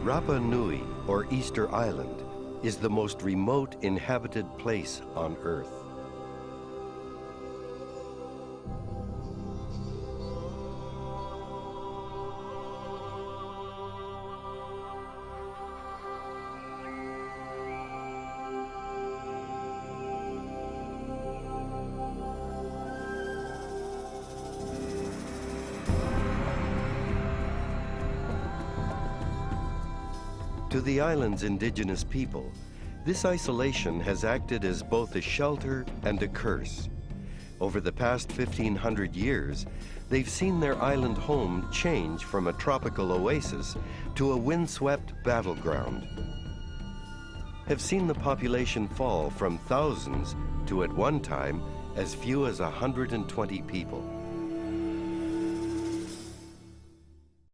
Rapa Nui, or Easter Island, is the most remote inhabited place on Earth. To the island's indigenous people, this isolation has acted as both a shelter and a curse. Over the past 1,500 years, they've seen their island home change from a tropical oasis to a windswept battleground, have seen the population fall from thousands to, at one time, as few as 120 people.